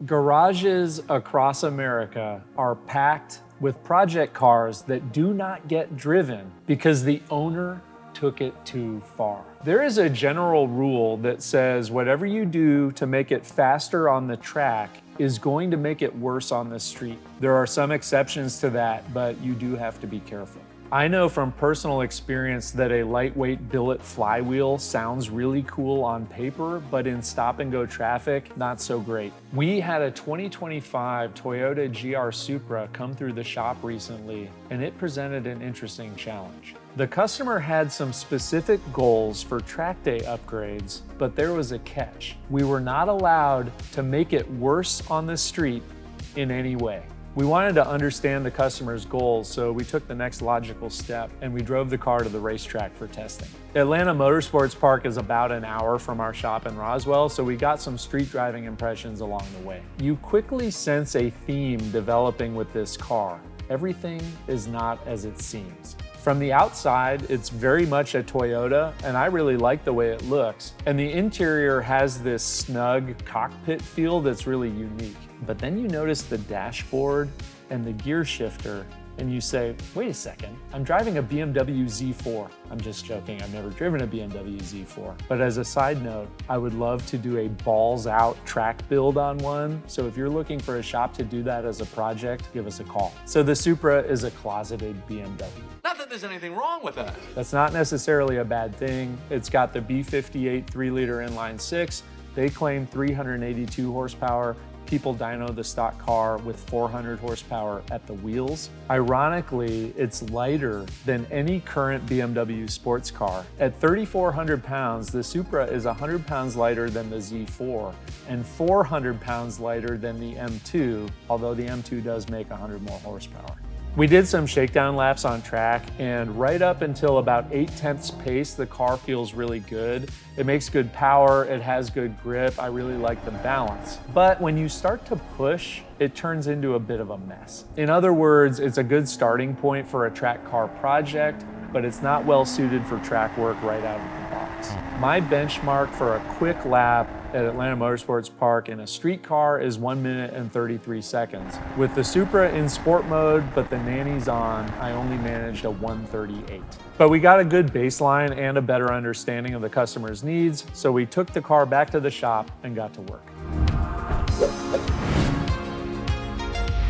Garages across America are packed with project cars that do not get driven because the owner took it too far. There is a general rule that says whatever you do to make it faster on the track is going to make it worse on the street. There are some exceptions to that, but you do have to be careful. I know from personal experience that a lightweight billet flywheel sounds really cool on paper, but in stop and go traffic, not so great. We had a 2025 Toyota GR Supra come through the shop recently, and it presented an interesting challenge. The customer had some specific goals for track day upgrades, but there was a catch. We were not allowed to make it worse on the street in any way. We wanted to understand the customer's goals, so we took the next logical step and we drove the car to the racetrack for testing. Atlanta Motorsports Park is about an hour from our shop in Roswell, so we got some street driving impressions along the way. You quickly sense a theme developing with this car. Everything is not as it seems. From the outside, it's very much a Toyota, and I really like the way it looks. And the interior has this snug cockpit feel that's really unique. But then you notice the dashboard and the gear shifter, and you say, wait a second, I'm driving a BMW Z4. I'm just joking, I've never driven a BMW Z4. But as a side note, I would love to do a balls out track build on one. So if you're looking for a shop to do that as a project, give us a call. So the Supra is a closeted BMW. Not that there's anything wrong with that. That's not necessarily a bad thing. It's got the B58 3-liter inline six. They claim 382 horsepower. People dyno the stock car with 400 horsepower at the wheels. Ironically, it's lighter than any current BMW sports car. At 3,400 pounds, the Supra is 100 pounds lighter than the Z4 and 400 pounds lighter than the M2, although the M2 does make 100 more horsepower. We did some shakedown laps on track, and right up until about 8/10 pace, the car feels really good. It makes good power, it has good grip, I really like the balance. But when you start to push, it turns into a bit of a mess. In other words, it's a good starting point for a track car project, but it's not well suited for track work right out of the box. My benchmark for a quick lap at Atlanta Motorsports Park in a street car is 1 minute and 33 seconds. With the Supra in sport mode, but the nannies on, I only managed a 1:38. But we got a good baseline and a better understanding of the customer's needs, so we took the car back to the shop and got to work.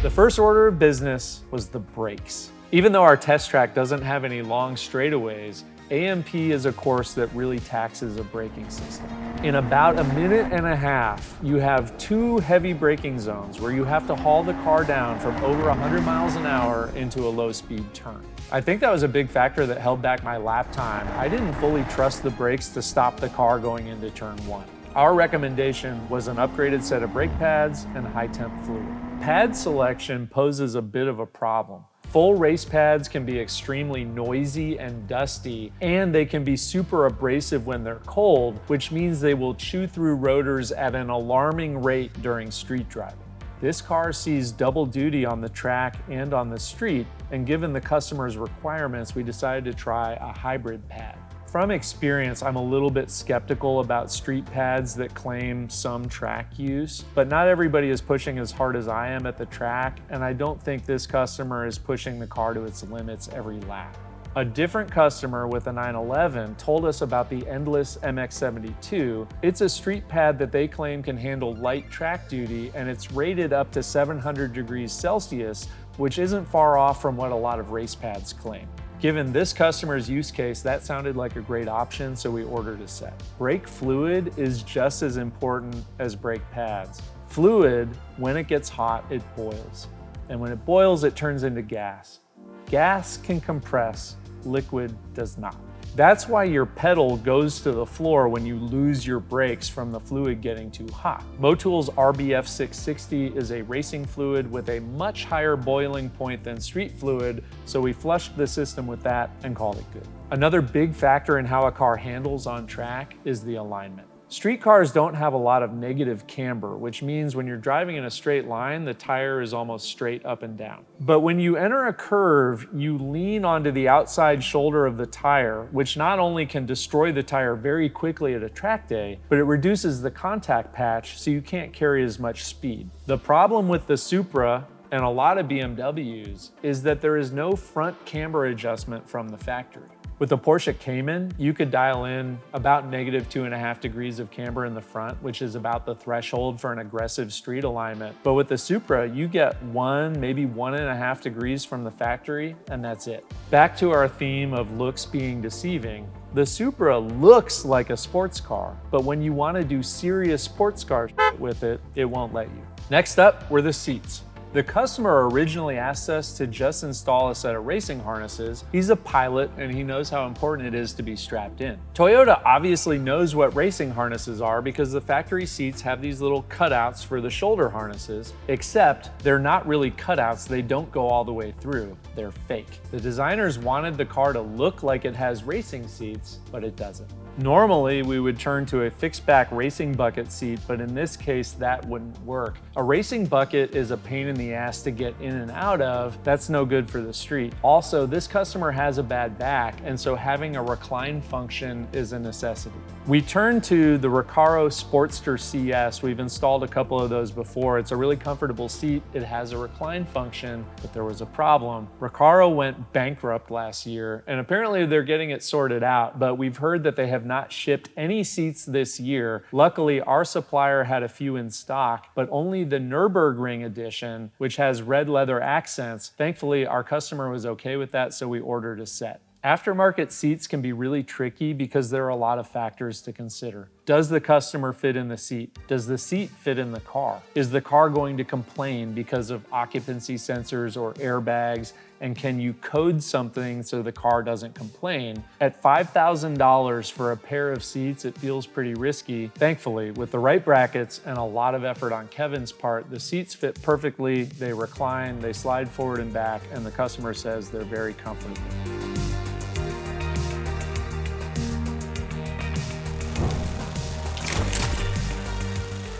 The first order of business was the brakes. Even though our test track doesn't have any long straightaways, AMP is a course that really taxes a braking system. In about a minute and a half, you have 2 heavy braking zones where you have to haul the car down from over 100 miles an hour into a low-speed turn. I think that was a big factor that held back my lap time. I didn't fully trust the brakes to stop the car going into turn 1. Our recommendation was an upgraded set of brake pads and high-temp fluid. Pad selection poses a bit of a problem. Full race pads can be extremely noisy and dusty, and they can be super abrasive when they're cold, which means they will chew through rotors at an alarming rate during street driving. This car sees double duty on the track and on the street, and given the customer's requirements, we decided to try a hybrid pad. From experience, I'm a little bit skeptical about street pads that claim some track use, but not everybody is pushing as hard as I am at the track, and I don't think this customer is pushing the car to its limits every lap. A different customer with a 911 told us about the Endless MX-72. It's a street pad that they claim can handle light track duty, and it's rated up to 700 degrees Celsius, which isn't far off from what a lot of race pads claim. Given this customer's use case, that sounded like a great option, so we ordered a set. Brake fluid is just as important as brake pads. Fluid, when it gets hot, it boils. And when it boils, it turns into gas. Gas can compress, liquid does not. That's why your pedal goes to the floor when you lose your brakes from the fluid getting too hot. Motool's RBF 660 is a racing fluid with a much higher boiling point than street fluid, so we flushed the system with that and called it good. Another big factor in how a car handles on track is the alignment. Street cars don't have a lot of negative camber, which means when you're driving in a straight line, the tire is almost straight up and down. But when you enter a curve, you lean onto the outside shoulder of the tire, which not only can destroy the tire very quickly at a track day, but it reduces the contact patch so you can't carry as much speed. The problem with the Supra and a lot of BMWs is that there is no front camber adjustment from the factory. With the Porsche Cayman, you could dial in about -2.5 degrees of camber in the front, which is about the threshold for an aggressive street alignment. But with the Supra, you get 1, maybe 1.5 degrees from the factory, and that's it. Back to our theme of looks being deceiving. The Supra looks like a sports car, but when you want to do serious sports car shit with it, it won't let you. Next up were the seats. The customer originally asked us to just install a set of racing harnesses. He's a pilot and he knows how important it is to be strapped in. Toyota obviously knows what racing harnesses are because the factory seats have these little cutouts for the shoulder harnesses, except they're not really cutouts, they don't go all the way through, they're fake. The designers wanted the car to look like it has racing seats, but it doesn't. Normally, we would turn to a fixed back racing bucket seat, but in this case, that wouldn't work. A racing bucket is a pain in the ass to get in and out of. That's no good for the street. Also, this customer has a bad back, and so having a recline function is a necessity. We turn to the Recaro Sportster CS. We've installed a couple of those before. It's a really comfortable seat. It has a recline function, but there was a problem. Recaro went bankrupt last year, and apparently they're getting it sorted out, but we've heard that they have not shipped any seats this year. Luckily, our supplier had a few in stock, but only the Nürburgring edition, which has red leather accents. Thankfully, our customer was okay with that, so we ordered a set. Aftermarket seats can be really tricky because there are a lot of factors to consider. Does the customer fit in the seat? Does the seat fit in the car? Is the car going to complain because of occupancy sensors or airbags? And can you code something so the car doesn't complain? At $5,000 for a pair of seats, it feels pretty risky. Thankfully, with the right brackets and a lot of effort on Kevin's part, the seats fit perfectly, they recline, they slide forward and back, and the customer says they're very comfortable.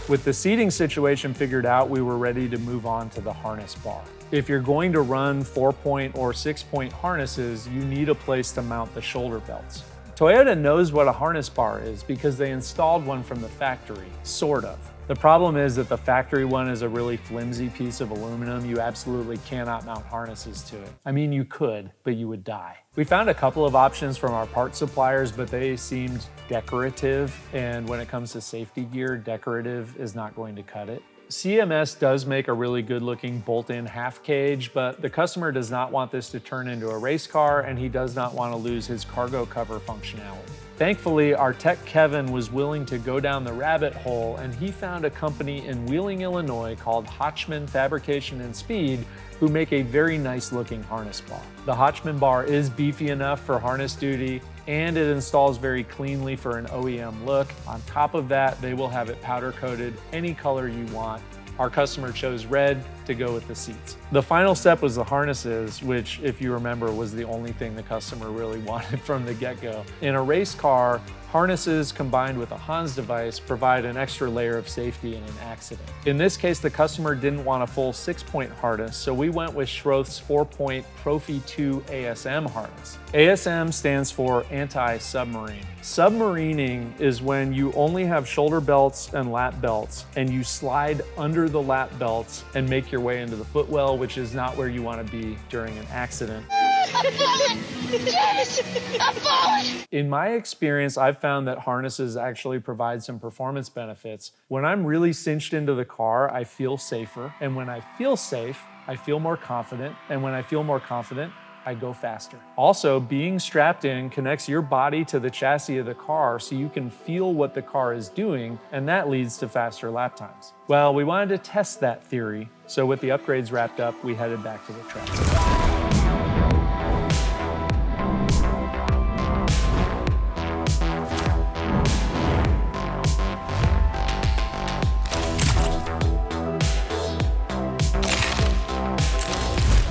With the seating situation figured out, we were ready to move on to the harness bar. If you're going to run 4-point or 6-point harnesses, you need a place to mount the shoulder belts. Toyota knows what a harness bar is because they installed one from the factory, sort of. The problem is that the factory one is a really flimsy piece of aluminum. You absolutely cannot mount harnesses to it. I mean, you could, but you would die. We found a couple of options from our part suppliers, but they seemed decorative. And when it comes to safety gear, decorative is not going to cut it. CMS does make a really good looking bolt-in half cage, but the customer does not want this to turn into a race car and he does not want to lose his cargo cover functionality. Thankfully, our tech Kevin was willing to go down the rabbit hole and he found a company in Wheeling, Illinois called Hotchman Fabrication and Speed who make a very nice looking harness bar. The Hotchman bar is beefy enough for harness duty and it installs very cleanly for an OEM look. On top of that, they will have it powder coated any color you want. Our customer chose red to go with the seats. The final step was the harnesses, which, if you remember, was the only thing the customer really wanted from the get-go. In a race car, harnesses combined with a Hans device provide an extra layer of safety in an accident. In this case, the customer didn't want a full 6-point harness, so we went with Schroth's 4-point Profi 2 ASM harness. ASM stands for anti-submarine. Submarining is when you only have shoulder belts and lap belts, and you slide under the lap belts and make your way into the footwell, which is not where you want to be during an accident. I'm falling! Yes! I'm falling! In my experience, I've found that harnesses actually provide some performance benefits. When I'm really cinched into the car, I feel safer. And when I feel safe, I feel more confident. And when I feel more confident, I go faster. Also, being strapped in connects your body to the chassis of the car so you can feel what the car is doing, and that leads to faster lap times. Well, we wanted to test that theory, so with the upgrades wrapped up, we headed back to the track.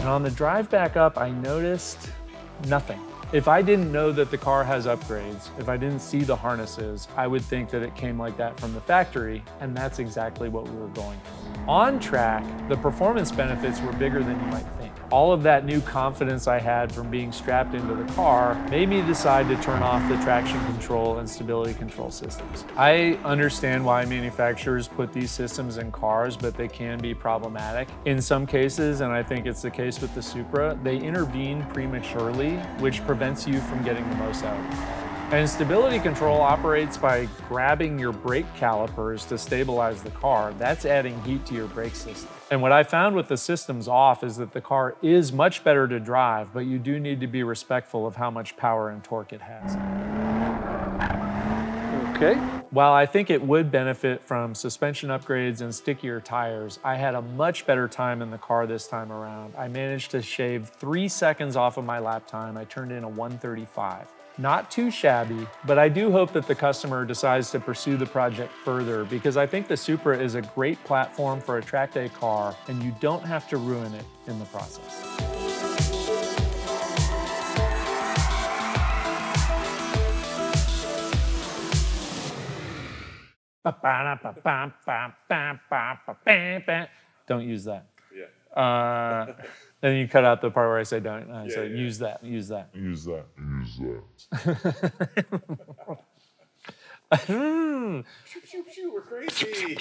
On the drive back up, I noticed nothing. If I didn't know that the car has upgrades, if I didn't see the harnesses, I would think that it came like that from the factory, and that's exactly what we were going for. On track, the performance benefits were bigger than you might think. All of that new confidence I had from being strapped into the car made me decide to turn off the traction control and stability control systems. I understand why manufacturers put these systems in cars, but they can be problematic. In some cases, and I think it's the case with the Supra, they intervene prematurely, which prevents you from getting the most out of the car. And stability control operates by grabbing your brake calipers to stabilize the car. That's adding heat to your brake system. And what I found with the systems off is that the car is much better to drive, but you do need to be respectful of how much power and torque it has. Okay. While I think it would benefit from suspension upgrades and stickier tires, I had a much better time in the car this time around. I managed to shave 3 seconds off of my lap time. I turned in a 1:35. Not too shabby, but I do hope that the customer decides to pursue the project further because I think the Supra is a great platform for a track day car and you don't have to ruin it in the process. Don't use that. Yeah. Then you cut out the part where I say don't. I say use that. Use that. Use that. Use that. We're crazy.